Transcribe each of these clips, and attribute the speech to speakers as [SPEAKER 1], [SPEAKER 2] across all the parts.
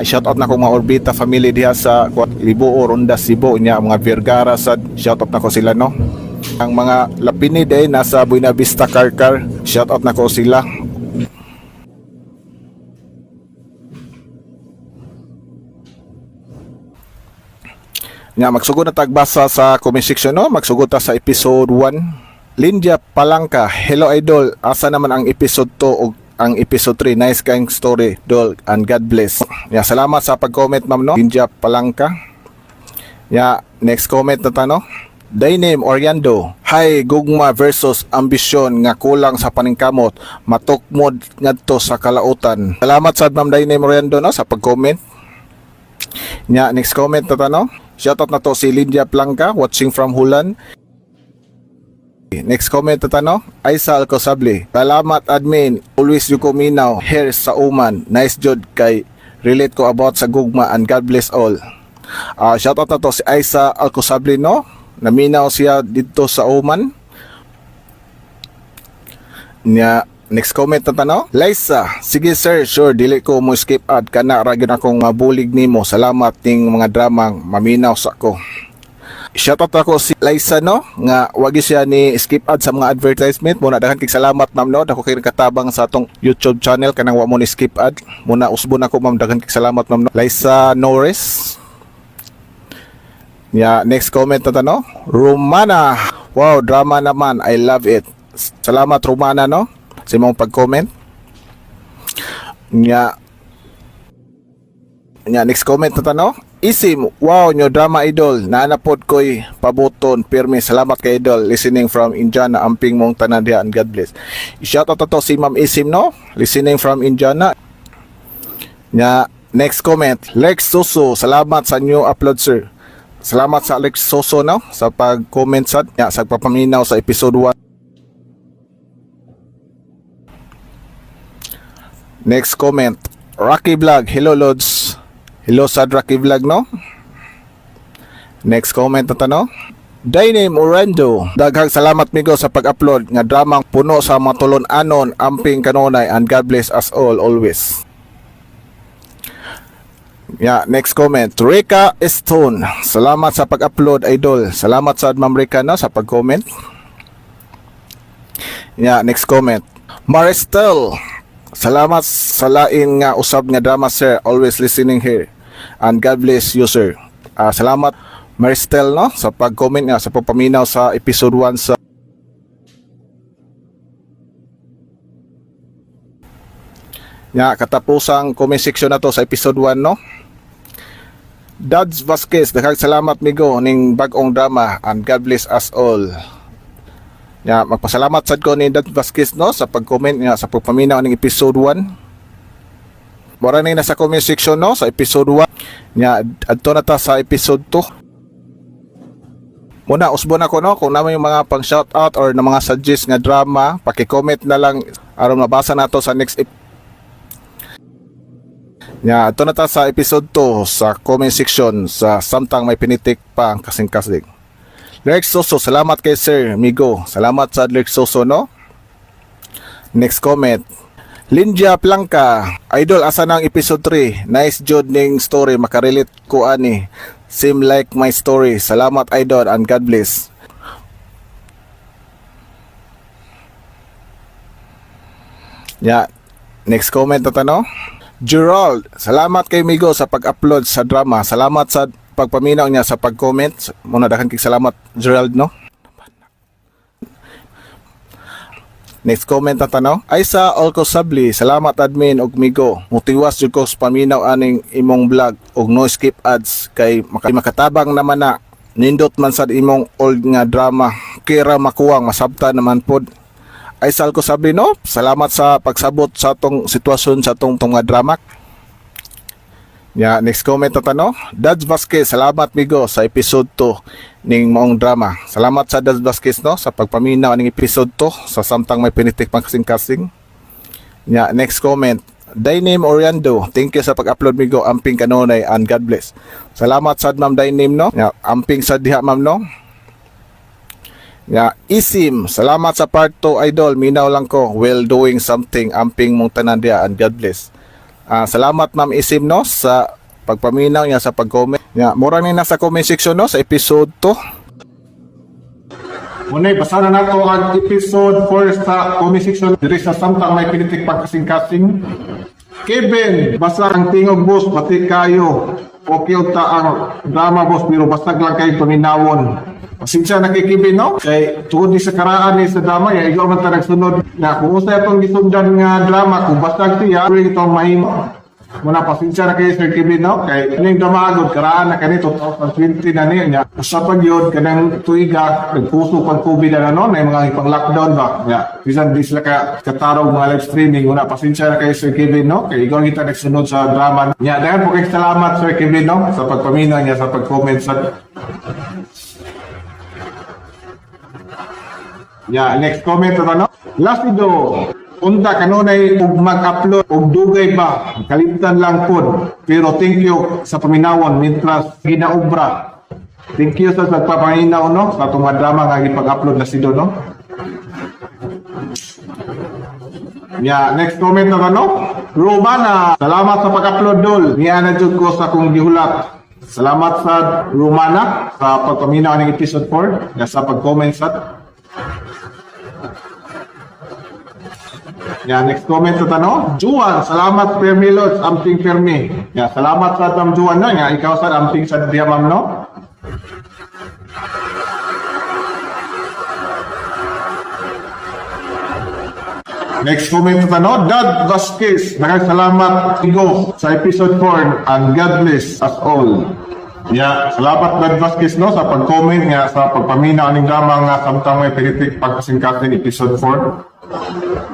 [SPEAKER 1] Shout out na ko mga Orbita family diha sa Libuo, Ronda, Cebu nya mga Vergara sad. Shout out na ko sila no. Ang mga Lapinid ay nasa Buena Vista Karkar. Shout out na ko sila. Nya magsugod na tagbasa sa comment section no. Magsugod ta sa episode 1. Lindia Palangka, hello idol. Asa naman ang episode 2 o ang episode 3? Nice kayong story, dol, and God bless. Ya, salamat sa pag-comment ma'am no. Lindia Palangka. Ya, next comment na tano. Dayname Oriando, hi gugma versus ambisyon nga kulang sa paningkamot, matukmod ngadto sa kalautan. Salamat sa ma'am Dayname Oriando no sa pag-comment. Ya, next comment na tano. Shoutout na to si Lindia Palangka watching from Hulan. Next comment na tano, Aisa Alcosable. Salamat admin, always you kuminaw, here sa Uman. Nice job kay relate ko about sa gugma and God bless all. Shoutout na to si Aisa Alcosable no. Naminaw siya dito sa Uman. Next comment na tano, Liza, sige sir, sure dili ko mo skip ad kana ra gyud akong mabulig nimo. Salamat ning mga dramang maminaw sa ko. Shoutout ako si Liza no nga wagi siya ni skip ad sa mga advertisement. Muna daghan kay salamat ma'am no. Dako kay katabang sa atong YouTube channel kanang wa mo ni skip ad. Muna usbon ako ma'am, daghan kay salamat ma'am no. Liza Norris. Next comment na no. Romana, wow drama naman, I love it. Salamat Romana no sa imong pag-comment. Next comment na no. Isim, wow, nyo drama idol. Naanapod ko'y pabuton. Pirmi, salamat kay idol. Listening from Indiana, amping mong tanan diha and God bless. I-shoutout to si Ma'am Isim no. Listening from Indiana. Next comment, Lex Soso, salamat sa new upload sir. Salamat sa Lex Soso no sa pag-comment sa pagpapaminaw sa episode 1. Next comment, Rocky Vlog, hello Lods. Hello sa Rocky Vlog no. Next comment na tano, Dayname Orlando, daghang salamat migo sa pag-upload nga dramang puno sa matulon anon, amping kanunay and God bless us all always. Next comment, Rika Stone, salamat sa pag-upload idol. Salamat sa Ma'am Rika no sa pag-comment. Next comment, Maristel, salamat sa lain nga usab nga drama sir, always listening here and God bless you sir. Salamat Maristel no sa pag-comment nga sa pagpaminaw sa episode 1 sa katapusang comment section na to sa episode 1 no. Dads Vasquez, daghang salamat migo ning bag-ong drama and God bless us all. Magpasalamat sad ko ni Dads Vasquez no sa pag-comment nga sa pagpaminaw ning episode 1. Mora na sa comment section no sa episode 1. Adto na ta sa episode 2. Muna usbon ako no kung naman yung mga pang shoutout or na mga suggest nga drama, paki-comment na lang aron mabasa nato sa next episode. Ito na ta sa episode 2 sa comment section sa samtang may pinitik pa ang kasing-kasing. Lex Soso, salamat kay Sir Migo. Salamat sa Lex Soso no. Next comment, Lindia Palangka, idol asa nang episode 3? Nice job ning story, makarelate ko ani. Seem like my story. Salamat idol and God bless. Next comment na no. Gerald, salamat kay Migo sa pag-upload sa drama. Salamat sa pagpaminaw niya sa pag-comment. Muna daghang kay salamat Gerald no. Next comment na tanaw, Aisa Alcosable, salamat admin og Migo. Mutiwas jud ko sa paminaw aning imong vlog og no skip ads kay makatabang naman na nindot man sad imong old nga drama. Kira makuwang masabta naman pod. Aisa Alcosable no, salamat sa pagsabot sa tong sitwasyon sa tong nga drama. Next comment na tanaw, Dads Vasquez, salamat Migo sa episode 2 ning maong drama. Salamat sa Dads Vasquez no sa pagpaminaw ning episode 2 sa samtang may pinitik pang kasing-kasing. Next comment, Dayname Oriando, thank you sa pag-upload Migo, amping kanunay and God bless. Salamat sa Ma'am Dayname no. Amping sa diha Ma'am no. Isim, salamat sa part 2 idol, minaw lang ko, well doing something, amping mong tanan diha and God bless. Salamat Ma'am Isim no sa pagpaminaw niya sa pag-comment. Mura ni nasa comment section no sa episode 2.
[SPEAKER 2] Unay, basa na nato ang episode 4 sa comment section. Diri sa samtang may pinitik pagkasing-kasing. Kevin, basa ang tingog boss, pati kayo. Okay ta ang drama boss, pero basta lang kayo paminawon. Pasensya na kay Kevin, no? Kay tuod ni sa karaan ni sa drama, ya ikaw man ta nagsunod na kung usa itong gisundan nga drama, kung basta siya, itong mahimo. Muna pasensya na kay Sir Kevin, no? Kay kaning drama agad, karaan na kanito, 2020 na niya. Usa pa yun, kanang tuiga, nagpuso pag COVID na no, na mga ipang lockdown ba? Ya, bisan di sila katarong mga live streaming. Muna pasensya na kay Sir Kevin, no? Kay ikaw kita nagsunod sa drama. Ya, dahil po kayo salamat Sir Kevin, no? Sa pagpaminaw niya, sa pag-comment sa... Ya, next comment na no? Last video, unta kanunay og mag-upload og dugay ba? Kalimtan lang pod. Pero thank you sa paminawon mintras ginaobra. Thank you sa pagpapaminaw no sa itong mga drama nga ipag-upload na sido no. Ya, next comment na no? Romana, salamat sa pag-upload dol. Niya na jud ko sa kong gihulat. Salamat sa Romana sa pagpaminaw ng episode 4 nga sa pag-comment sa Ya, next comment sa tanong. Juan, salamat Fermi Lods, amping Fermi. Ya, salamat sa Tam Juan no. Ya, ikaw sa amping sa diya ma'am no. Next comment sa tanong. Dad Vasquez, salamat Igo sa episode 4 and God bless us all. Ya, salamat Dad Vasquez no sa pag-comment nga sa pagpaminaw ning drama nga samtang may pinitik pagkasingkatin episode 4.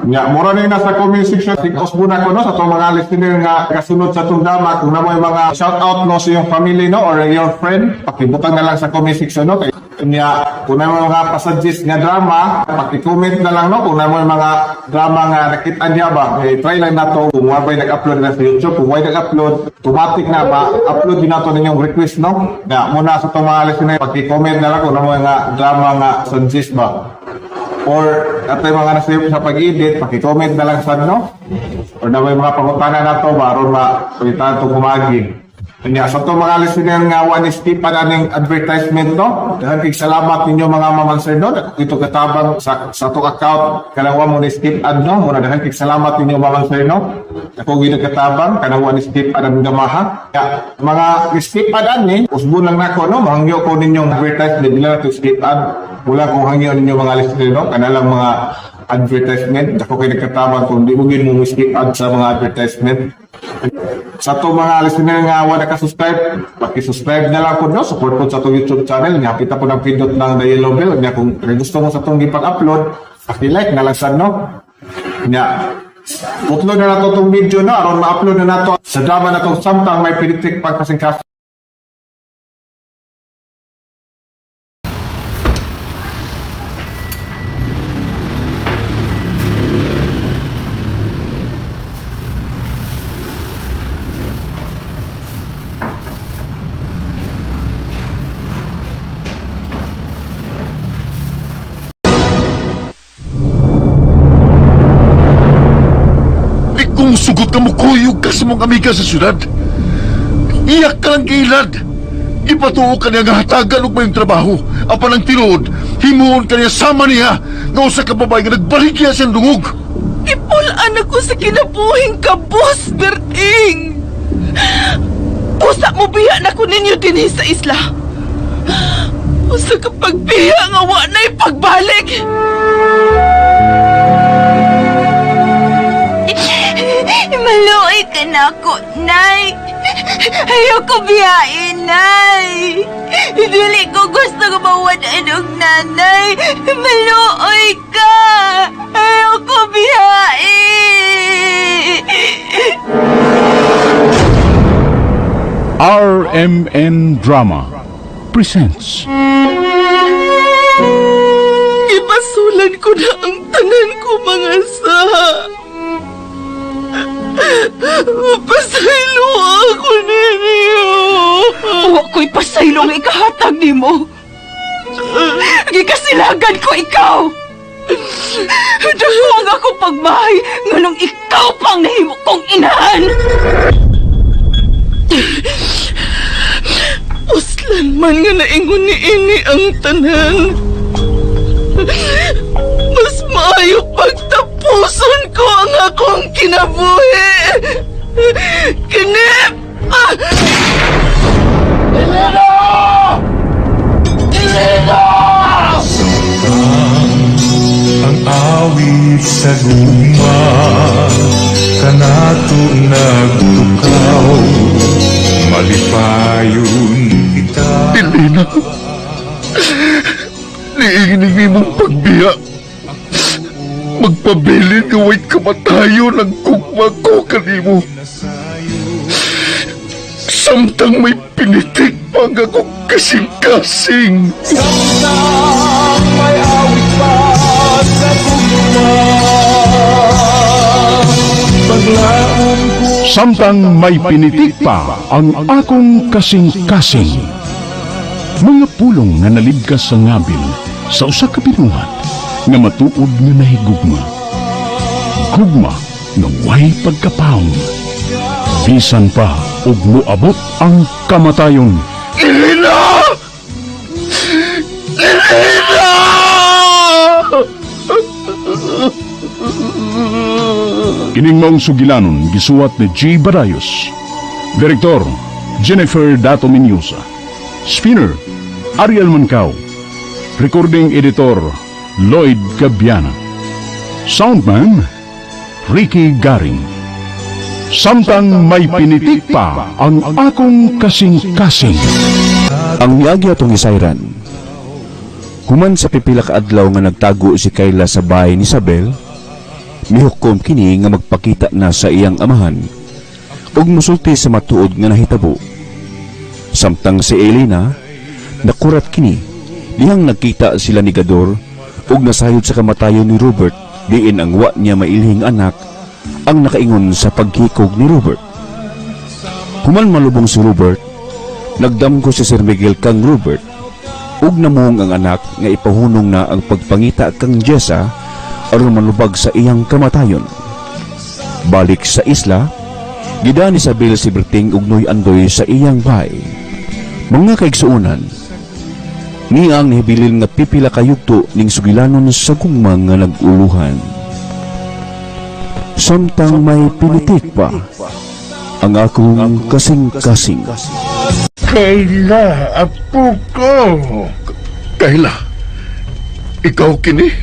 [SPEAKER 2] Nya, mura na nasa comment section. Tikos muna ko no sa itong mga listener nga kasunod sa itong drama. Kung na mo yung mga shout out no sa iyong family no or your friend, pakibutang na lang sa comment section no. Nya, kung na mo mga passages nga drama, pakicomment na lang no. Kung na mo yung mga drama nga nakita niya ba, try lang na to. Kung wabay nag-upload na sa YouTube, kung wabay nag-upload, automatic na ba, upload din na to ninyong request no. Nya, muna sa itong mga listener, pakicomment na lang kung na mo yung drama nga suggest ba. Or at yung mga nasayop sa pag-edit, pakicomment na lang sa no? Or na may mga pangutana na to, baron palitan itong kumagi. Kanya, sa itong mga listener nga, one skip pa na ng advertisement no? Dahil kay salamat ninyo mga mamansay no? Ito katabang sa itong account, kanawa mo ni skip ad no? Muna dahil kay salamat ninyo mamansay no? Ako ginagatabang, kanawa ni skip ad ang gamaha. Kaya, mga skip ad ni, usbon lang na ako no? Mahangyo ko ninyong advertisement, nila na ito skip ad. Wala kung hangyon ninyo mga listener, no? Kanalang mga advertisement. Ako kayo nagkatabang kung di mo skip ad sa mga advertisement. Sa to mga listener nga wala ka-subscribe, paki-subscribe na lang po, no? Support po sa itong YouTube channel. Nga, kita po ng pindot ng the yellow bell. Nga, kung gusto mo sa itong ipag-upload, paki-like na lang sa, no? Nga, upload na nato itong video, no? Aron ma-upload na nato sa drama na itong samtang may pinitik pagkasingkas.
[SPEAKER 3] Kung sugot ka mo kuyog ka sa mong amiga sa syudad, iyak ka lang kay Lad. Ipatuo ka niya nga hatagan og mayong trabaho. Apan ang tinuod, himuon ka niya sama niya nga usa ka babae nga nagbalik niya siyang dungog.
[SPEAKER 4] Ipulaan ako sa kinabuhing ka, Boss Berting! Usa mo biya na ko ninyo din sa isla. Usa ka pagbiya nga wa na'y pagbalik. Maluoy ka na ako, Nay. Ayoko biyain, Nay. Dili ko gusto mawadan og nanay. Maluoy ka. Ayoko biyain.
[SPEAKER 5] RMN Drama presents
[SPEAKER 4] Ipasulan ko na ang tanan ko mga saha. Pasaylo ako ninyo. Huwag ko'y pasaylo nga ikahatag ni mo. Gikasilagan ko ikaw. Dako ang ako pagmahay, nganong ikaw pang nahimo kong inahan! Uslan man nga naingon ni ini ang tanan. Mas maayo pagtapuson ko ang akong kinabuhi. Kinip!
[SPEAKER 6] Ang awit sa guma kanato nagtukaw malipayon kita.
[SPEAKER 3] Elena, niingi mong pagbiya. Magpabilin nga wait kamatayo ng kugma ko kanimo. Samtang may pinitik pang ako kasing-kasing.
[SPEAKER 6] May awit pa sa guma paglaom ko.
[SPEAKER 5] Samtang may pinitik pa ang akong kasing-kasing. Mga pulong nga nalibkas sa ngabil sa usa ka binuhat nga matuod nga nahigugma. Gugma nga way pagkapaong. Bisan pa ug moabot ang kamatayon.
[SPEAKER 3] Elena! Elena!
[SPEAKER 5] Kining maong sugilanon gisuwat ni G. Barayos. Direktor, Jennifer Dato Minyosa. Spinner, Ariel Mancao. Recording Editor, Lloyd Gabiana. Soundman, Ricky Garing. Samtang may pinitik pa ang akong kasing-kasing.
[SPEAKER 7] Ang yagi atong isayran. Human sa pipila ka adlaw nga nagtago si Kayla sa bahay ni Isabel, mihukom kini nga magpakita na sa iyang amahan ug musulti sa matuod nga nahitabo. Samtang si Elena nakurat kini dihang nagkita sila ni Gador ug nasayod sa kamatayon ni Robert diin ang wa niya mailhing anak ang nakaingon sa paghikog ni Robert. Human malubong si Robert, nagdamgo si Sir Miguel kang Robert ug namong ang anak nga ipahunong na ang pagpangita kang Jessa aron malubag sa iyang kamatayon. Balik sa isla, gida ni Isabel si Berting ug Noy Andoy sa iyang bahay. Mga kaigsuonan, niya ang nahibilin nga pipila kayugto ning sugilanon sa gugma nga naguluhan. Samtang may pinitik pa ang akong kasing-kasing.
[SPEAKER 3] Kayla, apo ko. Kayla, ikaw kini?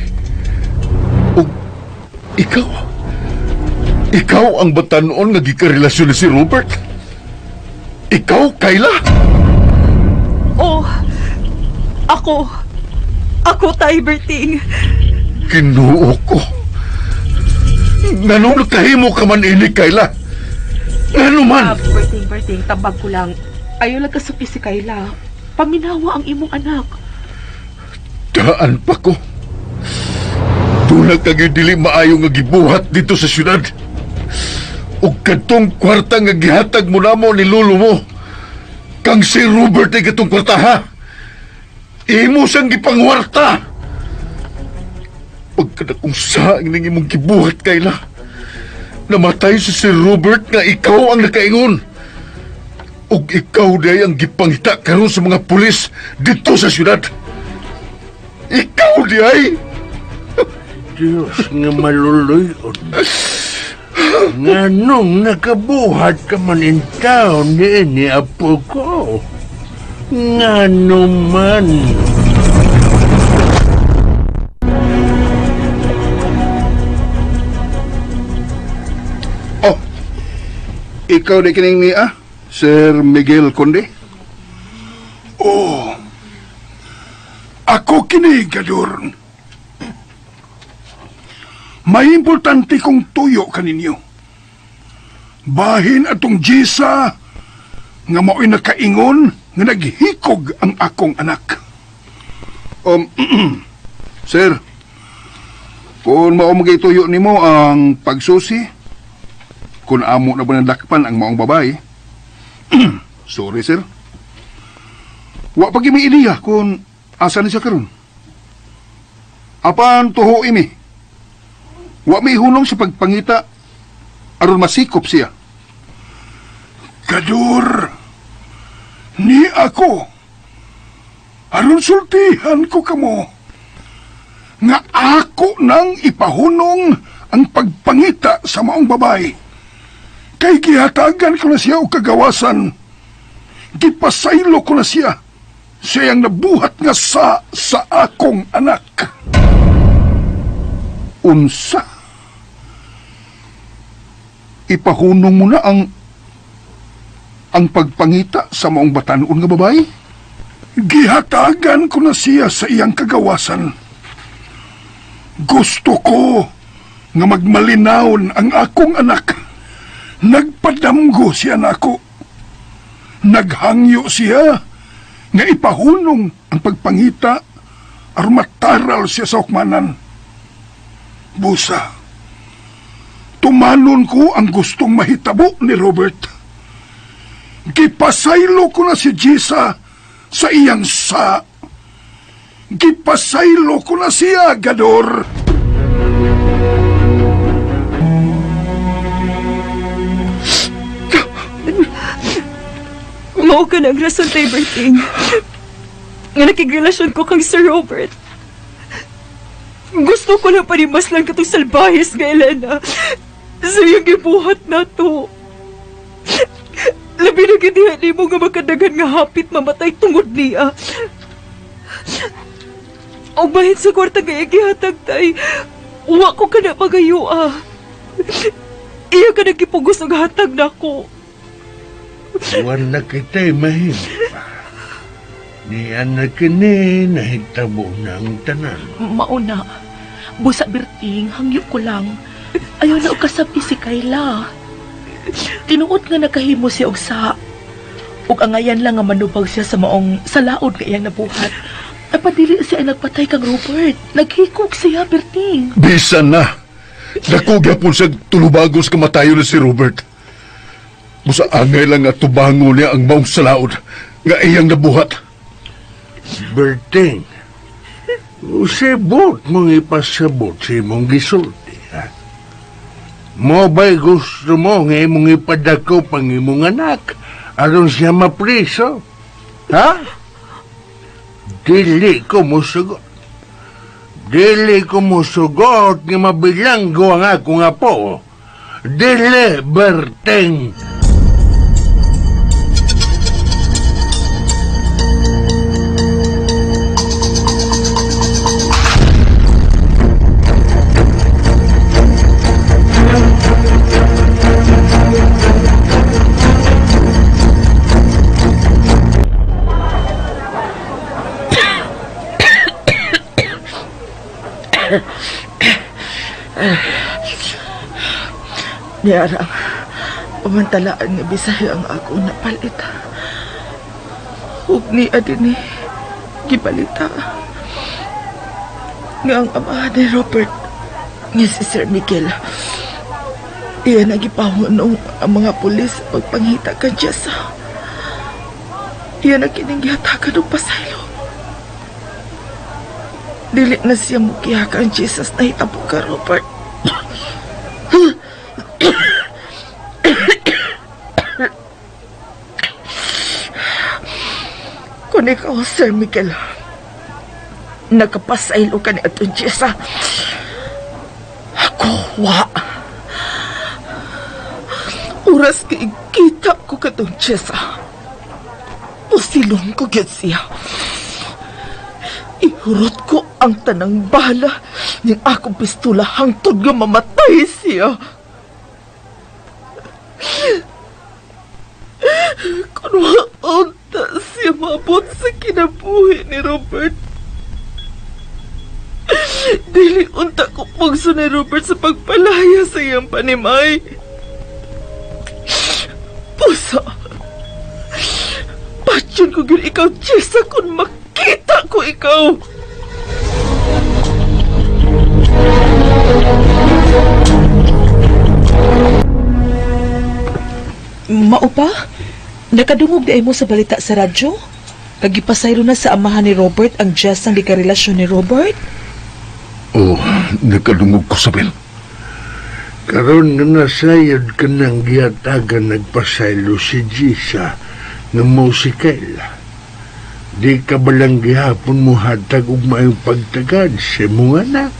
[SPEAKER 3] O ikaw? Ikaw ang batanon nga gikarelasyon ni si Robert? Ikaw, Kayla?
[SPEAKER 4] Oh, ako tay Berting.
[SPEAKER 3] Kinuo ko. Nganong nakahimo ka man ini, Kayla? Ngano man?
[SPEAKER 8] Berting, tabag ko lang. Ayaw lang kasupi si Kayla. Paminawa ang imong anak.
[SPEAKER 3] Daan pa ko. Doon kag dili maayo nga gibuhat dito sa syudad. Ug kadtong kwarta nga gihatag mo namo ni lolo mo. Kang si Robert ay katong kwarta ha. Imo siyang gipangwarta. Pagkada kung saan ning imong gibuhat, Kayla. Namatay si Robert nga ikaw ang nakaingon. Ug ikaw day ang gipangita karon sa mga pulis dito sa syudad. Ikaw day.
[SPEAKER 9] Diyos nga maluluyon. Nganong nakabuhat ka man in town ni apo ko? Ngano man?
[SPEAKER 3] Oh, ikaw di kining niya, Sir Miguel Conde?
[SPEAKER 6] Oh, ako kini, Gador. May importante kong tuyo kaninyo. Bahin atong Jessa nga mao'y nakaingon nga naghikog ang akong anak.
[SPEAKER 2] Sir, kung mao magay tuyo nimo ang pagsusi, kung amo na ba nadakpan ang maong babae, sorry, sir. Wa pag may ideya kung asa ni siya karon.
[SPEAKER 6] Apan tuho ini. Wa may hunong sa pagpangita aron masikop siya. Gadur, ni ako, aron sultihan ko kamo, nga ako nang ipahunong ang pagpangita sa maong babae. Kay gihatagan ko na siya o kagawasan, gipasaylo ko na siya, siyang nabuhat nga sa akong anak. Unsa? Ipahunong mo na ang pagpangita sa maong batanon nga babae? Gihatagan ko na siya sa iyang kagawasan. Gusto ko nga magmalinawon ang akong anak. Nagpadamgo siya nako. Naghangyo siya nga ipahunong ang pagpangita aron mataral siya sa hukmanan. Busa, tumanon ko ang gustong mahitabo ni Robert. Gipasaylo ko na si Jisa sa iyang sa. Gipasaylo ko na siya, Gador.
[SPEAKER 8] Mao ka ng rason, tay Berting. Nga nakigrelasyon ko kang Sir Robert. Gusto ko lang panimas lang katong salbahis nga Elena. Sa iyong gibuhat na to. Labi na ginihan ni mo nga makadagan nga hapit mamatay tungod niya. O bahit sa kwarta nga igihatag tay, uwa ko ka na magayua. Iya ka nagipugos ang hatag na ko.
[SPEAKER 9] Wala kita'y mahimpa. Di anak kini nahitabo na ang tanan.
[SPEAKER 8] Mauna, busa Berting, hangyo ko lang. Ayaw na og kasabi si Kayla. Tinuod nga nakahimo siya og sa. Ug angayan lang nga manubag siya sa maong salaod nga iyang nabuhat. Ay padili siya ay nagpatay kang Robert. Naghikog siya, Berting.
[SPEAKER 3] Bisan na. Nakugya po sa tulubagos kamatayo na si Robert. Busa angay lang nga tubango niya ang maong salaod nga iyang nabuhat.
[SPEAKER 9] Berting, usibot mong ipasabot sa imong gisulti, ha? Mo ba'y gusto mo nga imong ipadako pang imong anak aron siya mapriso? Ha? Dili ko musugot. Dili ko musugot nga mabilanggo ang akong apo. Dili, Berting.
[SPEAKER 4] Niyarang, pamantalaan nga Bisaya ang akong napalit. Hug ni adini, gibalita. Nga ang ama ni Robert, nga si Sir Miguel, iya nagipahunong ang mga pulis pagpanghita ka Jessa. Iya na kininggihatakan ng pasaylo. Dili na siya mukiha ang Jesus na hitabo ka, Robert. Kung ikaw, Sir Miguel, nagkapasaylo ka ni atong Jessa, ako, wa. Oras kita ko katong Jessa. Pusilong ko gyud siya. Ihurot ko ang tanang bala ng akong pistula hangtod nga mamatay siya. Kung maunta siya mabot sa kinabuhi ni Robert, dili unta ko pugso ni Robert sa pagpalaya sa iyang panimay. Pusa, patyon ko gyud ikaw, Jessa, kung makita ko ikaw.
[SPEAKER 10] Mao pa? Nakadungog di mo sa balita sa radyo? Kagipasayro na sa amahan ni Robert ang Jess ang di karelasyon ni Robert?
[SPEAKER 6] Nakadungog ko, Sabel.
[SPEAKER 9] Karon nga nasayad ka ng giyatagan nagpasaylo si Gisa nga mo si Kayla. Di ka balang gihapon mo hatag og maayong pagtagad sa mong anak.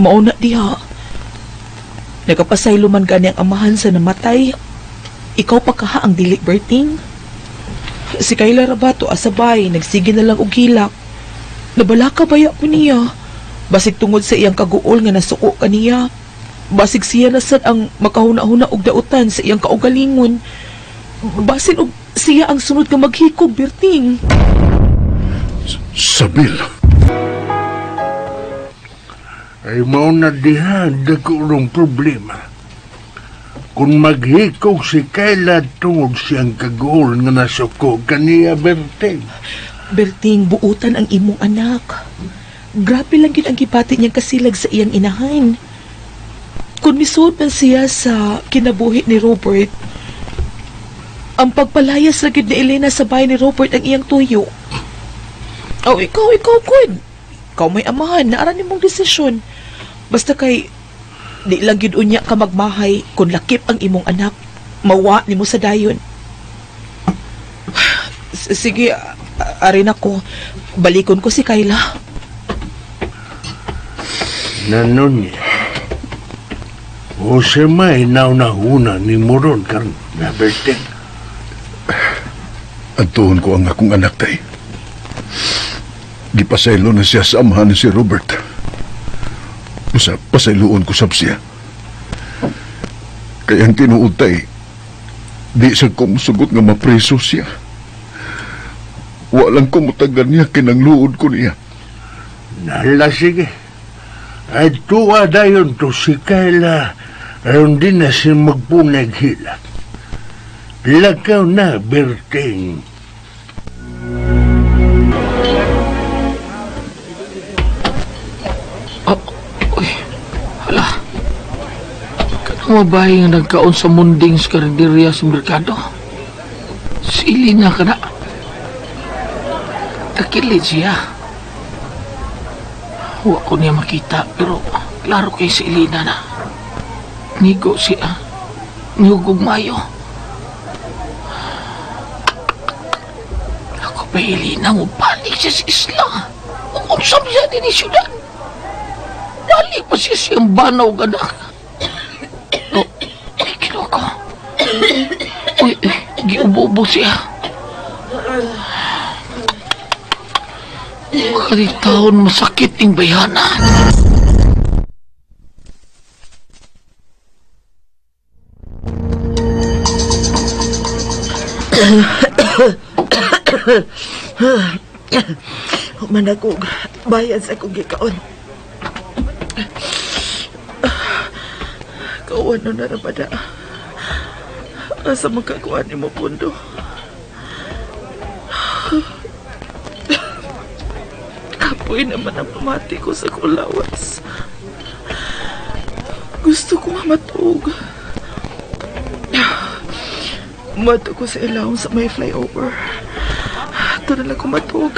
[SPEAKER 10] Mauna diha. Nagapasaylo man gani ang amahan sa namatay. Ikaw pa kaha ang dili, Berting. Si Kayla Rabato asabay, nagsige na lang og hilak. Nabala ka baya ko niya. Basig tungod sa iyang kaguol nga nasuko kaniya. Basig siya na sad ang makahuna-huna og dautan sa iyang kaugalingon. Basin og siya ang sunod nga maghikog, Berting.
[SPEAKER 6] Sabel.
[SPEAKER 9] Ay mao na diha dagurong problema. Kung maghikaw si Kayla tungod siyang kaguol nga nasuko kaniya, Berting.
[SPEAKER 10] Berting, buutan ang imong anak. Grabe lang yun ang gipati niyang kasilag sa iyang inahan. Kung misuod man siya sa kinabuhi ni Robert, ang pagpalayas lagid ni Elena sa bahay ni Robert ang iyang tuyo. Oh, ikaw, good. Ikaw may amahan, naara nimong desisyon. Basta kay, di lang yun unya ka magmahay kung lakip ang imong anak, mawa ni mo sa dayon. Sige, arin ako. Balikon ko si Kayla.
[SPEAKER 9] Nanon niya. O siya may naunahuna ni Moron karon na Berting.
[SPEAKER 6] Antuhon ko ang akong anak, tay. Gipasaylo na siya sa amahan ni si Robert. Usa, pasayloon ko sab siya. Kaya ang tinuod, tay, di siya kumusugot nga mapreso siya. Walang kumutagan niya kinangluod ko niya.
[SPEAKER 9] Nala, sige. Ay tuwa dayon to si Kayla. Ayon din na siya magpunag hilak. Lakaw na, Berting.
[SPEAKER 11] Hala. Kanang mabahay nga nagkaon sa munding sa karinderya sa merkado. Sili na ka na. Takilid siya. Huwag ko niya makita, pero klaro kay si Elena na. Nigo siya. Nihugog mayo. Ako pa Elena mo balik siya sa isla. Kung saan siya din ni syudad. Balik pa siya siyang banaw ganak. Oh, ay kinoko. Uy, giubo-ubo siya. Makalitahon masakit ang bayana.
[SPEAKER 10] Managog, bayan sa kong gikaon. Kawan na narabada. Asa magkakuan ni mo pundo. Kapoy naman ang pamati ko sa kulawas. Gusto ko matug. Mato ko sa ilaw sa may flyover. Ito na lang ko matug.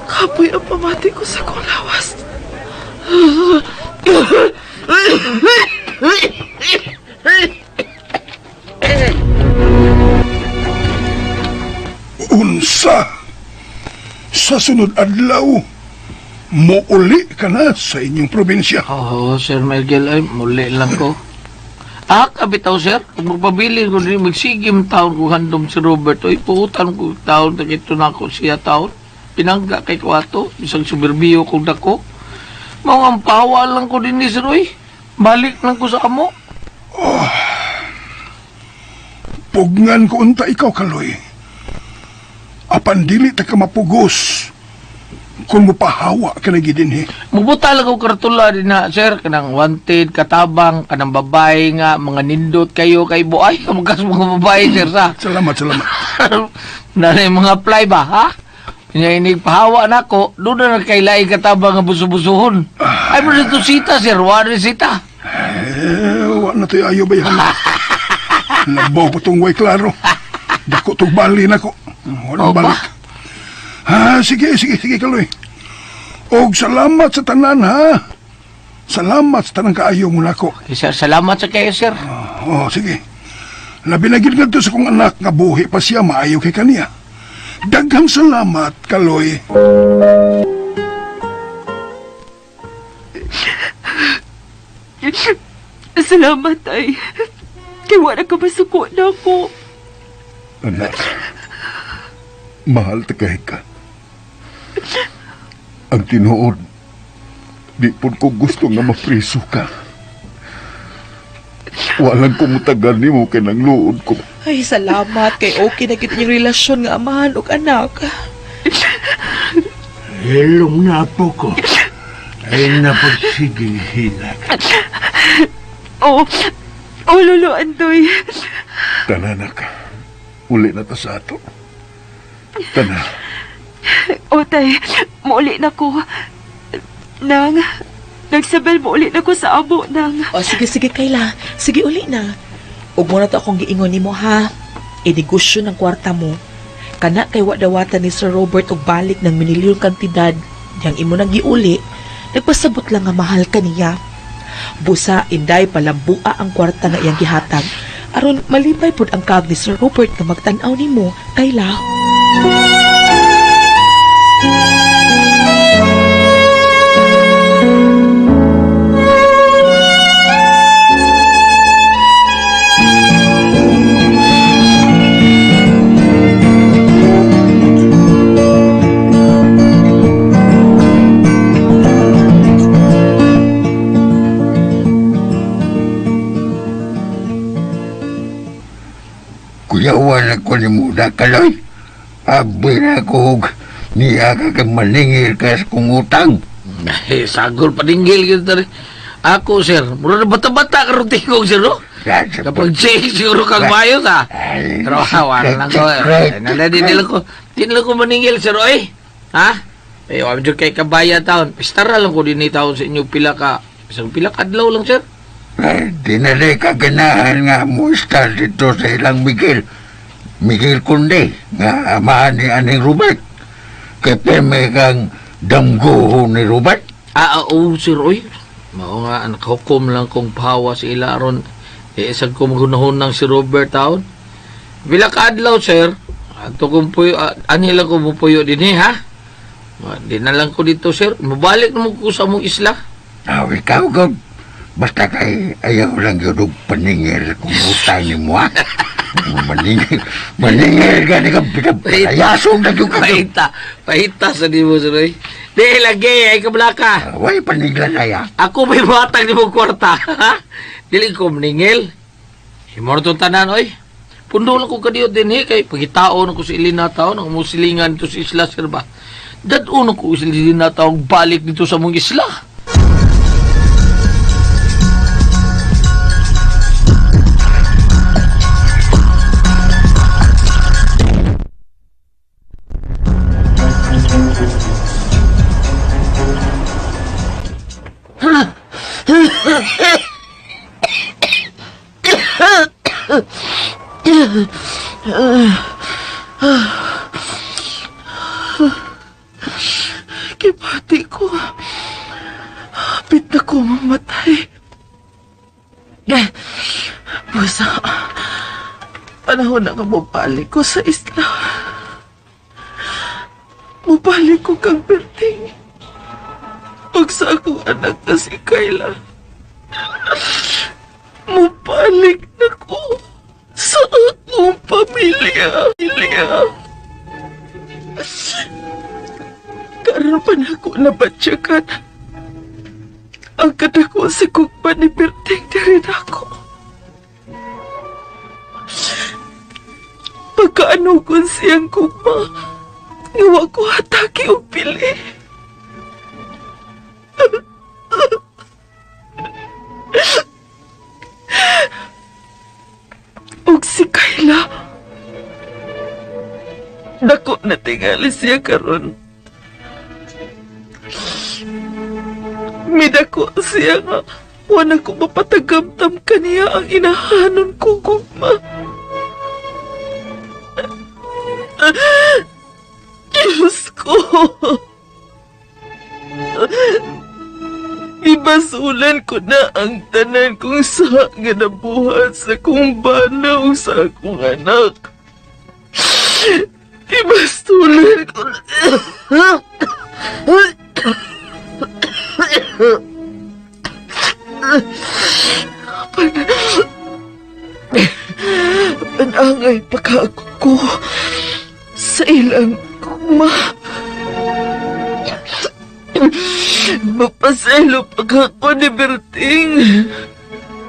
[SPEAKER 10] Kapoy ang pamati ko sa kulawas.
[SPEAKER 6] Unsa? Sa sunod adlaw, muuli ka na sa inyong probinsya.
[SPEAKER 11] Oo, Sir Miguel, ay muli lang ko. Kabitaw, sir. Kung magpabili ko rin, magsigim taon ko handom si Robert. Oy, puutan ko taon, nakito na ako siya taon. Pinangga kay Kwato, isang suberbiyo kong dako. Mga pawa lang ko din ni Sir Roy. Balik lang ko sa amo.
[SPEAKER 6] Pugngan ko unta ikaw, Kaloy. Apan dili ta ka mapugos kung mupahawa ka na gidinhi.
[SPEAKER 11] Mubuta lang ko karatula din na, sir. Kanang wanted, katabang, kanang babae nga, mga nindot kayo kay buay. Kamagkas mga babae, sir, sa.
[SPEAKER 6] Salamat.
[SPEAKER 11] Nanay mga apply ba, ha? Kanya inigpahawa na ko, doon na nagkailay katabang nga buso-busuhon. Ay mo dito sita, sir. Wari sita.
[SPEAKER 6] Wa na tayo ayo bayan. Labaw pa tong way klaro. Dako tong bali na ko. Walang balik. Sige, Kaloy. Og salamat sa tanan, ha? Salamat sa tanang kaayo mo nako.
[SPEAKER 11] Sir, salamat sa kayo, sir.
[SPEAKER 6] Sige. Labi na gid ngadto sa kong anak nga buhi pa siya maayo kay kaniya. Daghang salamat, Kaloy.
[SPEAKER 8] Salamat ay. Kaya wala ka masuko na ako.
[SPEAKER 6] Anak, mahal tagay ka. Ang tinuod, di po ko gusto nga mapriso ka. Walang kumutagal ni mo kay nang luod ko.
[SPEAKER 10] Ay, salamat kay okay na kita yung relasyon nga amahan o anak.
[SPEAKER 9] Hilong na po ko. Ay napagsiging hilag.
[SPEAKER 8] Lolo Andoy.
[SPEAKER 6] Tananak, uli na ta sa ato. Tana.
[SPEAKER 8] Tay, mauli na ko. Nagsabel mauli na ko sa abo nang.
[SPEAKER 10] Sige, Kayla. Sige, uli na. Huwag mo na to akong giingon ni mo, ha? Inegosyo ng kwarta mo. Kana kay wadawatan ni Sir Robert og balik ng minilyong kantidad. Yang imo nang giuli, nagpasabot lang nga mahal ka niya. Busa, inday palambua ang kwarta nga iyang gihatag. Aron malipay pod ang kag ni Sir Robert nga magtan-aw nimo, Kayla.
[SPEAKER 9] Kuyawan ako ni Muda, Kaloy. Abi na ko niya ka maningil ka sa kong utang.
[SPEAKER 11] Sagol paningil kita rin. Ako, sir, mura na bata-bata ka rin tingog, sir, no? Kapag check, siguro kang mayos, ha? Pero wala lang ko, di nila ko maningil, sir, oy. Ha? Eh, wala dyan kay kabaya taon. Pistara lang ko din taon sa inyo pila ka. Isang pila kadlaw lang, sir.
[SPEAKER 9] Di na rin kaganahan nga mo star dito sa ilang Miguel Kunde, nga amahan ni Aning Robert. Kaya may kang damgo ni Robert.
[SPEAKER 11] Oo, sir, oy. Mao nga, nakahukom lang kong pahawa sa ila aron. Isang ko magunahon ng si Robert taon. Bila kaadlaw, sir. Ato kong puyo, anila ko mo puyo din ha? Di na lang ko dito, sir. Mabalik na mo ko sa mong isla.
[SPEAKER 9] Ikaw, God. Basta kay ayaw lang yun og paningil kung utang ni mo, ha? Maningil ka ni kang pinapayasong na yung
[SPEAKER 11] Pahita sa di mo, sir, oy. Di, lagi, ay kablaka.
[SPEAKER 9] Way paninglan na ya.
[SPEAKER 11] Ako may matang ni mong kwarta, ha? Dili ko maningil. Himor itong tanan, oy. Pundo lang ko kadiyo din, kay pagitaon ko sa ilinataw, nang musilingan dito sa isla, sir ba? Dadun ko sa ilinataw, balik dito sa mong isla.
[SPEAKER 4] Kibati ko. Hapit na ko mamatay. Busa, panahon na nga mabalik ko sa isla. Mabalik ko kang Berting. Huwag sa akong anak na si Kayla. Mabalik na ko sa akong pamilya. Karon pa na ako nabatsyakan. Ang kadako sa kugpa ni Berting din ako. Pagkaano kung siyang kugpa, ngawa ko hataki o pili. Og si Kayla, dako na tingali siya karon. Midako siya nga, wala ko mapatagamtam kaniya ang inahanon ko gugma. Diyos ko. Ibasulan ko na ang tanan kong sa nga nabuhat sa kong bana o sa akong anak. Ibasulan ko na. Panangay pagkaako ko sa ilang kuma. Mapaselo pagkaako ni Berting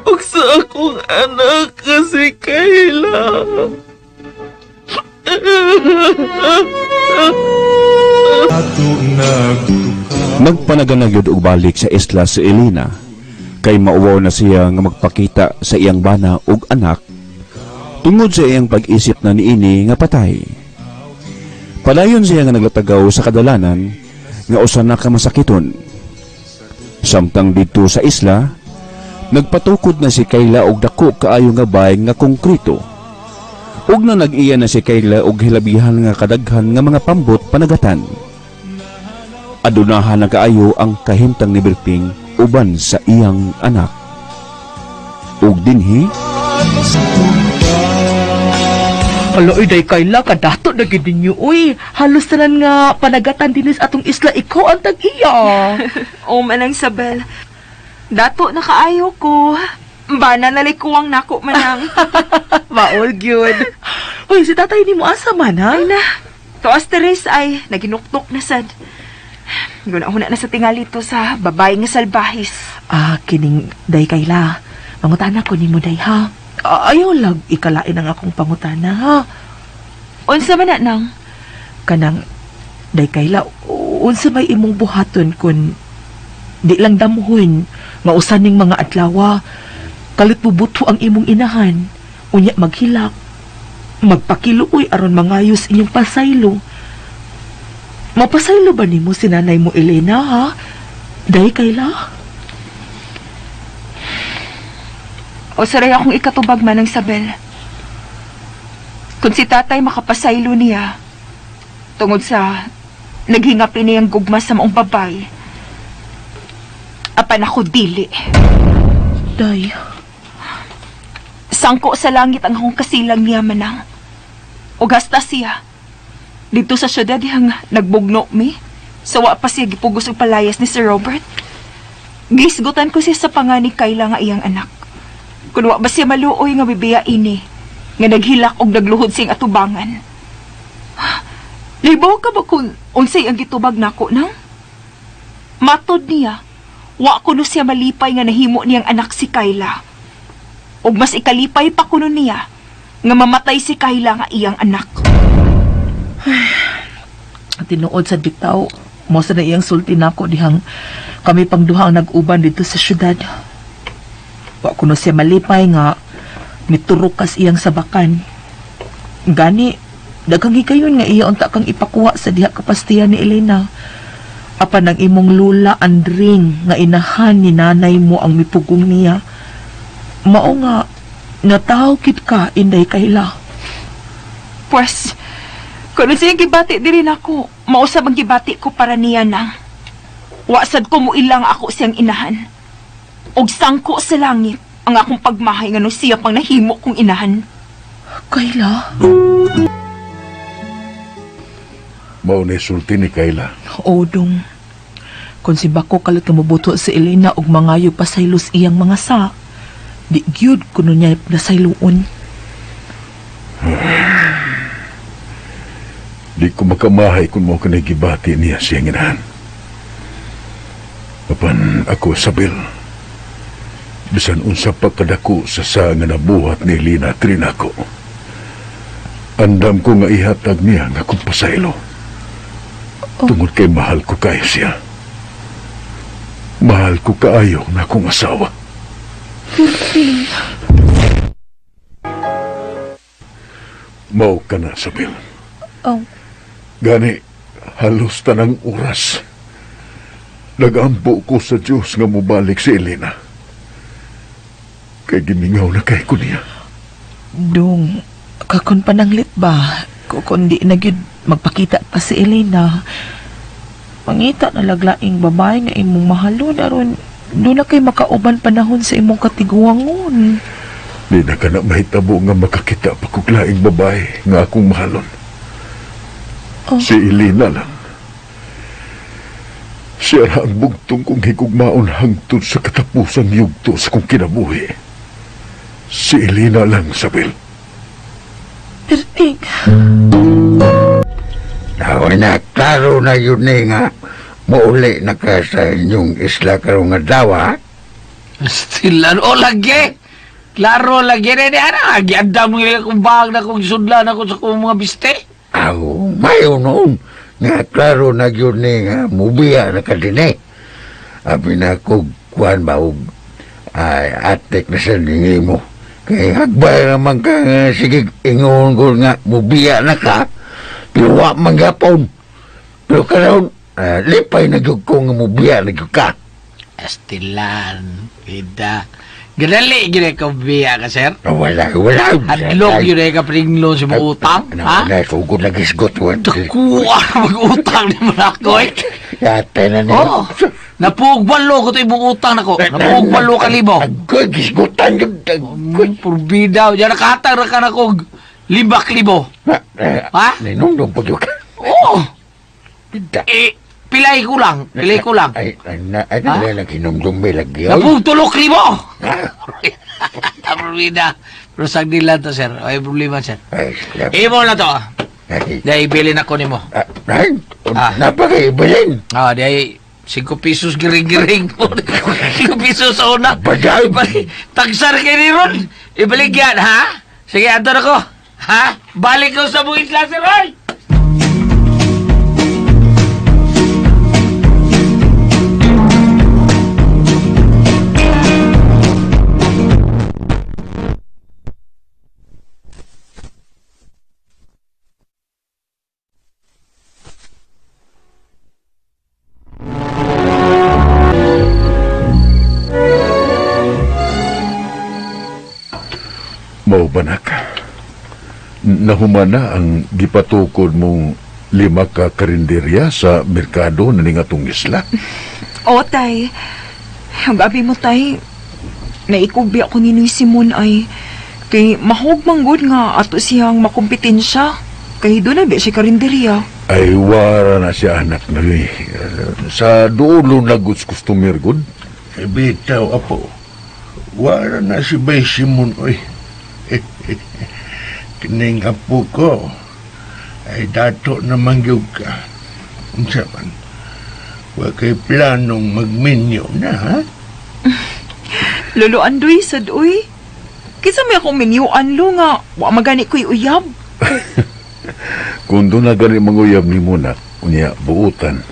[SPEAKER 4] ug sa akong anak kasi Kayla.
[SPEAKER 7] Nagpanaganagyod og balik sa isla si Elena kay mauwaw na siya nga magpakita sa iyang bana ug anak tungod sa iyang pag-isip na niini nga patay. Palayon siya nga naglatagaw sa kadalanan nga usa na ka masakiton. Samtang dito sa isla, nagpatukod na si Kayla og dako kaayo nga bayng nga konkreto. Ug na nag-iya na si Kayla og hilabihan nga kadaghan nga mga pambot panagatan. Adunahan na kaayo ang kahimtang ni Berting uban sa iyang anak. Ug dinhi
[SPEAKER 8] Aloy, day Kayla, kadato na gid ninyo, uy. Halos tanan nga panagatan dinis atong isla, ikaw ang tag-iya.
[SPEAKER 12] O manang Isabel, dato na kaayo ko. Bana nalikuwang nako manang.
[SPEAKER 8] Maol, gyud. Uy, si tatay ni mo asa man, ha?
[SPEAKER 12] Ay na, tuas teres ay naginuktok na sad. Guna-una na sa tingali to sa babae nga salbahis.
[SPEAKER 8] Kining day Kayla. Mangutana ko ni mo, day, ha? Ayaw lag ikalain ang akong pangutana, ha?
[SPEAKER 12] Unsa man na nang?
[SPEAKER 8] Kanang, day Kayla, unsa may imong buhaton kun di lang damuhon, nga usaning mga adlawa, kalit bubuto ang imong inahan, unya maghilak, magpakiluoy aron mangayos inyong pasaylo. Mapasaylo ba nimo si nanay mo, Elena, ha? Day Kayla?
[SPEAKER 12] O saray akong ikatubag manang Isabel. Kung si tatay makapasaylo niya, tungod sa naghingapin niyang gugma sa maong babay, apan ako dili.
[SPEAKER 8] Day.
[SPEAKER 12] Sangko sa langit ang akong kasilang niya manang. O hasta siya. Dito sa syudad yang nagbugno mi, sawa pa siya gipugos og palayas ni Sir Robert. Gisgutan ko siya sa panganig Kayla nga iyang anak. Kung wa ba siya maluoy nga bibiya ini, nga naghilak og nagluhod siyang atubangan. Libaw ka ba kung unsay ang gitubag nako nang? Matod niya, wa kuno siya malipay nga nahimo niyang anak si Kayla. Og mas ikalipay pa kuno niya, nga mamatay si Kayla nga iyang anak.
[SPEAKER 8] Tinuod sa bitaw, mo sa na iyang sulti nako dihang kami pangduha ang nag-uban dito sa syudad. Wa kuno siya malipay nga miturukas iyang sabakan. Gani, daghang hikayon nga iya unta kang ipakuha sa diha kapastiyan ni Elena. Apan ang imong lula Andring nga inahan ni nanay mo ang mipugong niya. Mao nga nataw kit ka inday Kayla.
[SPEAKER 12] Pues, kung siyang gibati diri nako, mausab ang gibati ko para niya na. Wasad ko mo ilang ako siyang inahan. Og sangko sa langit ang akong pagmahay nga nung siya pang nahimo kong inahan.
[SPEAKER 8] Kayla?
[SPEAKER 6] Mao na sulti ni Kayla.
[SPEAKER 8] Odong. Kung si Bako kalit mabuto si Elena og mangayo pasaylos iyang mga sa, di gyud kuno niya nasayloon.
[SPEAKER 6] Di ko makamahay kung mo kanagibati niya siyang inahan. Apan ako, Isabel, bisan unsa pagkadako sa nga nabuhat ni Lina Trinako. Andam ko nga ihatag niya nga kung pasaylo. Tungod kay mahal ko kayo siya. Mahal ko kaayo na akong asawa. Mao ka na, Isabel.
[SPEAKER 8] Oh.
[SPEAKER 6] Gani, halos tanang oras. Nagampo ko sa Diyos nga mubalik si Elena. Kay gimingaw na kay ko niya.
[SPEAKER 8] Dong, kakon pananglit ba? Kung di na gyud
[SPEAKER 10] magpakita pa si Elena. Mangita na laglaing babae nga imong mahalon aron doon na kay makauban panahon sa imong katiguangon.
[SPEAKER 6] Di na ka na mahitabo nga makakita pa kong laing babae nga akong mahalon. Si Elena lang. Siya ra ang bugtong kong higugmaon hangtod sa katapusang yugto sa kong kinabuhi. Si Elena lang, Isabel.
[SPEAKER 10] Berting,
[SPEAKER 9] Na, klaro na yun nga. Mauli na ka sa inyong isla karong adlaw.
[SPEAKER 11] Stilan, o lagi. Klaro lagi na ni ana. Gianda mo nila kung bahag na kung sudlan ako sa kong mga biste.
[SPEAKER 9] Aw, mayo noon. Nga klaro na yun nga. Mubiya na ka din Abi na kog kuhan ba og atek na sa ningi mo. Kaya hagbay naman ka nga sige ingon ko nga mubiya na ka. Pero wa manggapon. Pero karon lipay na gyud ko nga mubiya na gyud ka.
[SPEAKER 11] Stilan, ida. Ganali, gina ka biya ka, sir?
[SPEAKER 9] Wala.
[SPEAKER 11] Hadlok yun ay kapringlo si mga utang, ha?
[SPEAKER 9] Sugod na gisgot.
[SPEAKER 11] Kuha mag-utang ni Marakoy.
[SPEAKER 9] Yate na niya.
[SPEAKER 11] Oo. Napugbalo ko ito yung utang na ko. Napugbalo ka libo.
[SPEAKER 9] Agoy, gisgotan yun.
[SPEAKER 11] Purbida. Diyan nakatang na ka na kong 5,000. Ha?
[SPEAKER 9] Ninundong po yun.
[SPEAKER 11] Oo. Pilay ko lang.
[SPEAKER 9] Ay, lang kinumdong may lagyaw.
[SPEAKER 11] Napugtulok libo. Purbida. Pero sag nila to, sir. Ay, problema, sir. Imo na to. Dahil ibilin ako ni mo.
[SPEAKER 9] Napakaibilin.
[SPEAKER 11] Dahil 5 pesos giring-giring. 5 pesos sa una.
[SPEAKER 9] Bagay.
[SPEAKER 11] Tagsar kayo ni Ron. Ibalik yan, ha? Sige, ato na ko. Ha? Balik ko sa buwis lang, sir Roy.
[SPEAKER 6] Mao ba nak? Nahumana ang gipatukod mong 5 ka karinderya sa merkado na ning atong isla.
[SPEAKER 12] O, tay. Ang gabi mo, tay. Naikubya ko ni Simon ay kay mahog manggod nga ato siyang makompetensya. Kay doon na ba siya karinderya?
[SPEAKER 6] Ay wara na siya anak na rin. Sa dulo na goods customer good.
[SPEAKER 9] Bitaw, apo. Wala na si Bay Simon, oy. Kining apo ko ay dato naman yung ka. Unsa man, wa kay planong magminyo na, ha?
[SPEAKER 12] Lolo Andoy, sad, uy. Kisa may akong minyuan lo nga, wa magani ko'y uyab.
[SPEAKER 6] Kung doon na gani manguyab ni Muna, unya buutan,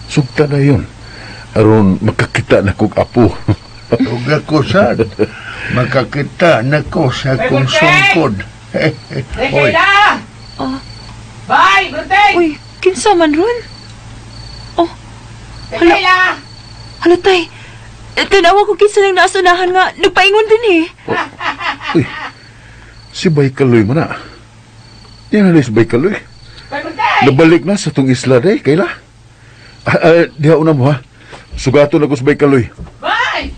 [SPEAKER 6] sugta na yun. Aron makakita na kong apo.
[SPEAKER 9] Huwag ako, sad. Makakita na ko sa akong sungkod. Oy.
[SPEAKER 11] Bye, Bruteng!
[SPEAKER 12] Uy, kinsa man ron? Oh, hala. Hala, tay. Tanawa ko kinsa nang nasunahan nga, nagpaingon din eh.
[SPEAKER 6] Uy, si Bay Kaloy mo na. Yan na si Bay Kaloy. Nabalik na sa tong isla day, kaila? Diha una mo ha. Sugato na ko si Bay Kaloy.
[SPEAKER 11] Bye!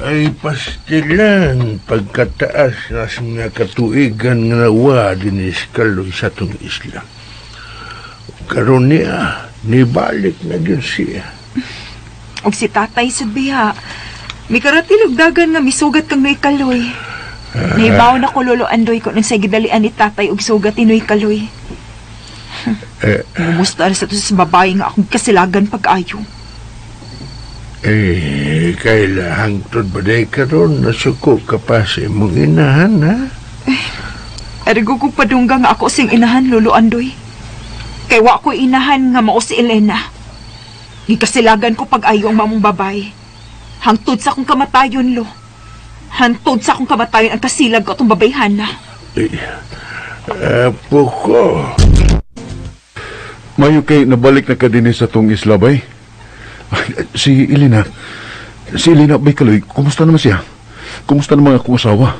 [SPEAKER 9] Ay pastilan pagkataas na sa mga katuigan nga nawa din Kaloy sa tong isla. Karon niya, nibalik na din siya.
[SPEAKER 12] Og si tatay sa biha, may karatilog dagan nga misugat kang Noy Kaloy. Naibaw na ko Lolo Andoy ko nang sa gidalian ni tatay og sugat ni Noy Kaloy. Mumusta sa to sa babae nga akong kasilagan pag-ayo.
[SPEAKER 9] Kaila hangtod ba day karon nasuko ka pa sa imong inahan, ha?
[SPEAKER 12] Ergo ko padungga nga ako sing inahan, Lolo Andoy. Kay wa ko inahan nga mao si Elena. Gikasilagan ko pag-ayo ang mamong babae. Hangtod sa akong kamatayon, lo. Hangtod sa akong kamatayon ang kasilag ko atong babayhan na.
[SPEAKER 9] Apo ko.
[SPEAKER 6] Mayo kay nabalik na ka din sa tong isla, Bay. Si Elena, Bay Kaloy, kumusta naman siya? Kumusta naman akong asawa?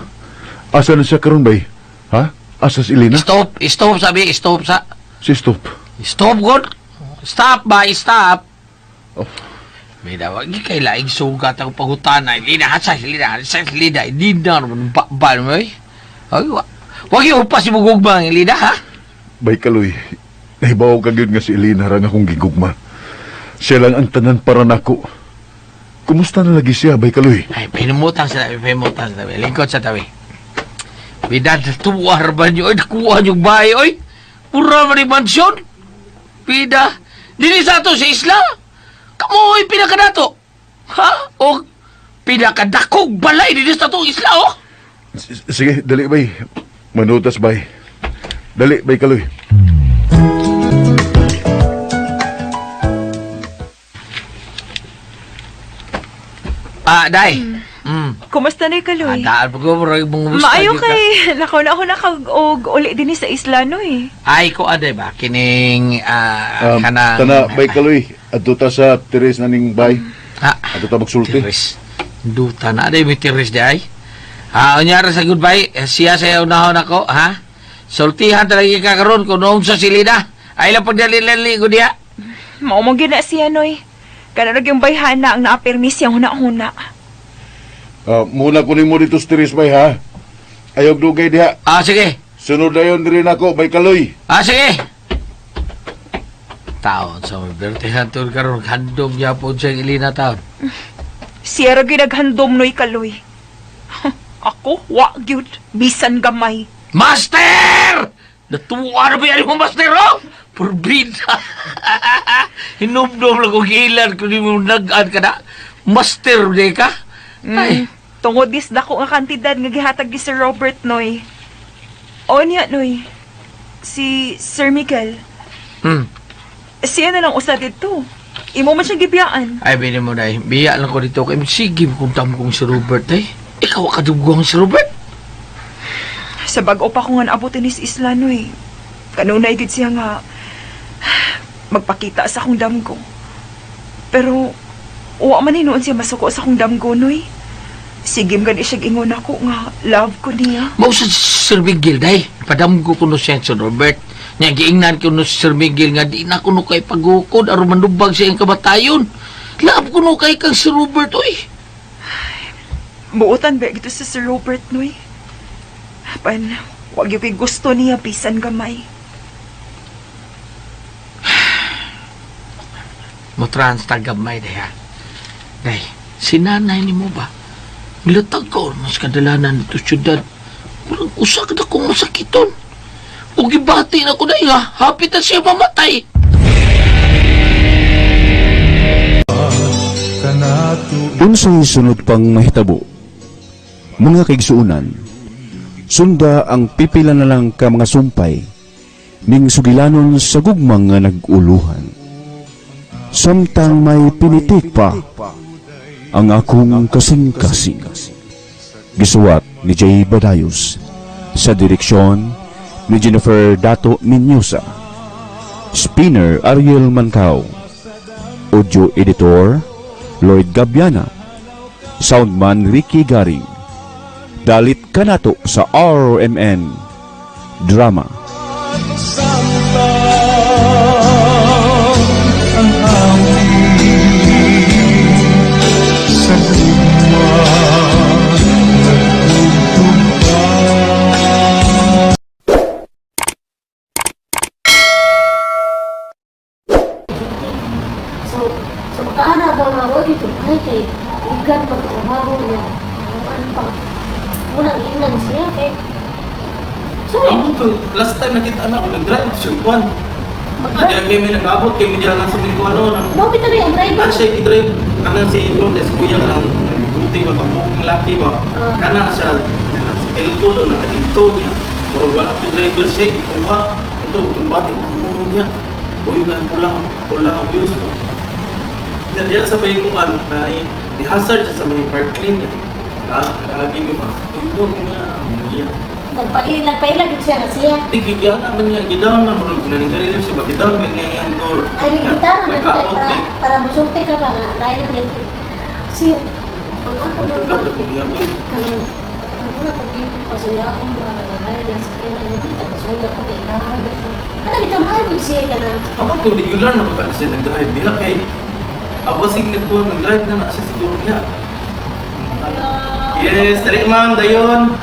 [SPEAKER 6] Asa na siya karon, Bay? Ha?
[SPEAKER 3] Asa si Elena?
[SPEAKER 11] Stop, sabi, stop sa.
[SPEAKER 3] Si Stop.
[SPEAKER 11] Stop, God. Stop ba, stop.
[SPEAKER 3] Oh.
[SPEAKER 11] May dawag, kay laing sugat ang pagutana. Lina, sa Lina, hindi na naman bakbal mo eh. Ay, wag yung upas yung gugma ang Lina, ha?
[SPEAKER 3] Bay Kaloy, nahibaw ka yun nga si Elena rang akong gigugma. Siya lang ang tanan para nako. Kumusta na lagi siya, Bay Kaloy?
[SPEAKER 11] Ay, pinumutang sa tabi, lingkod sa tabi. Bidad, tuwar ba nyo? Ay, nakuha nyo bahay, oy. Pura man yung mansyon. Pida, dili sa to sa isla. Kamoy, pinakadato. Ha? O, pinakadakog balay, dili sa to isla, oh.
[SPEAKER 3] Sige, dali, Bay. Manutas, Bay. Dali, Bay Kaloy.
[SPEAKER 11] Day.
[SPEAKER 12] Kumusta na Kaloy?
[SPEAKER 11] Daan po ko, marag mong musta.
[SPEAKER 12] Maayo kay, lakaw na ako nakag-og uli din sa isla no eh.
[SPEAKER 11] Ay, ko aday ba? Kining, kanang...
[SPEAKER 3] Tana, Bay Kaloy. Aduta sa Teres na ning Bay.
[SPEAKER 11] Ha?
[SPEAKER 3] Aduta magsulti.
[SPEAKER 11] Tiris. Duta na, aday may tiris di ay. Unyara sa goodbye, siya sa unahon ako, ha? Sultihan talaga kakaroon kung noong sa silida. Ay lang pagdali-lali ko diya.
[SPEAKER 12] Maumong gina siya noy. Kanarag yung bayhana ang naapirmis yung huna-huna.
[SPEAKER 3] Muna kunin mo dito sa Teres, Bay, ha? Ayog dugay diha.
[SPEAKER 11] Sige.
[SPEAKER 3] Sunod na yun rin ako, Bay Kaloy.
[SPEAKER 11] Sige. Taon sa mabertihan to karon handom niya po sa ilina taon.
[SPEAKER 12] Siya ra ginaghandom noy Kaloy. Ako, wa gyud bisan gamay.
[SPEAKER 11] Master! Natuwa na ba yan mo, Master, oh? Purbida. Hinumdum lang kong ilan kung di mo nag-an ka na. Master, di ka? Ay.
[SPEAKER 12] Tungod dis dako nga kantidad nga gihatag ni Sir Robert noy. O niya noy. Si Sir Miguel. Siya na lang usad dito. Imo man siya gibiyaan.
[SPEAKER 11] Ay, bini mo na biya lang ko dito. Kaya sige, kung tamo kong si Robert, ay. Ikaw akadugong si Robert.
[SPEAKER 12] Sa bag-o pa ko nga naabutin ni si Isla noy. Kanunay gid siya nga magpakita sa akong damgo. Pero wa man hinuon siya masuko sa akong damgo noy. Sige gani siya ingon ako nga love ko niya.
[SPEAKER 11] Mao sa Sir Miguel, day. Padamgo ko no siya si Robert. Nya giingnan ko no si Sir Miguel nga di na ko no kay pagukod aron manubag siya ang kamatayon. Love ko no kay kang si Robert, oy.
[SPEAKER 12] Buutan ba gito sa Sir Robert noy? Pan, wag yung gusto niya bisan gamay.
[SPEAKER 11] Motrans tagamay, day, ha? Day, sinanay ni mo ba? Milatag ko, mas kadalanan dito syudad. Walang usak na kong masakiton. O gibati na ko na nga, hapit na siya mamatay.
[SPEAKER 7] Unsay sunod pang mahitabo? Mga kaigsuunan, sunda ang pipila na lang ka mga sumpay ning sugilanon sa gugmang nga naguluhan. Samtang may pinitik pa ang akong kasing-kasing. Gisuwat ni Jay Badayos sa direksyon ni Jennifer Dato Minyosa. Spinner Ariel Mancao. Audio editor Lloyd Gabiana. Soundman Ricky Garing. Dalit ka nato sa RMN Drama.
[SPEAKER 13] So makaana daw nga ako dito kay igan pagtrabaho niya. Ano pa? Unang ilan siya kay
[SPEAKER 14] last time nakita anak ko nag-drive siya kuwan. Kaya may nag-abot kay medya lang sa mga ano.
[SPEAKER 13] Bakit na yung driver?
[SPEAKER 14] Siya i-drive. Kanan si Lourdes, kuya ka lang. Buti ba, pagmukong laki ba? Kanan siya. Elto doon, nakatinto niya. Pero wala si driver siya. Ikuha. Ito, kung bati mo niya. Uy, pulang ang views. Diyan sa bayi kong ano, i-hazard siya sa mga park clean niya. Lagi mo ba? Ito, niya.
[SPEAKER 13] Nagpailag siya na siya.
[SPEAKER 14] Tigigyan naman niya, gidaw na mo nang ganito siya, gidaw na niya yung door.
[SPEAKER 13] Ay, gitara na para musulti ka ba nga. Dahil na siya. Ang ako nung muna pag-ibig pa siya akong mga nagagaya ng sakyan na yung pagkasulat ko kay Inahan. Ano ito mahal siya ka na?
[SPEAKER 14] Ako kung regular na ba siya nag-drive diha kay abasing nagpo nag-drive na siya siguro niya. Yes, dali ma'am, dayon.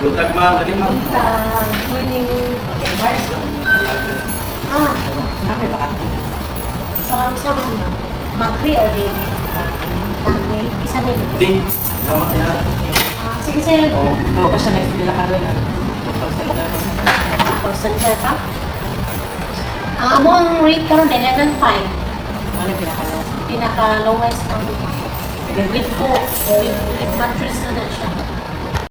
[SPEAKER 14] Lutag ma'am, dali ma'am.
[SPEAKER 13] Morning. Okay ba? So, kami sa mga mag-pre or day? Isa na yun.
[SPEAKER 14] Ding, salamat niya.
[SPEAKER 13] Sige sir.
[SPEAKER 8] Oo, kasi nagpila ka rin.
[SPEAKER 13] Person sir ka? Amo ang rate karon 11.5.
[SPEAKER 8] Ano pinakalo?
[SPEAKER 13] Pinaka-lowest ang with po, with mattress na siya.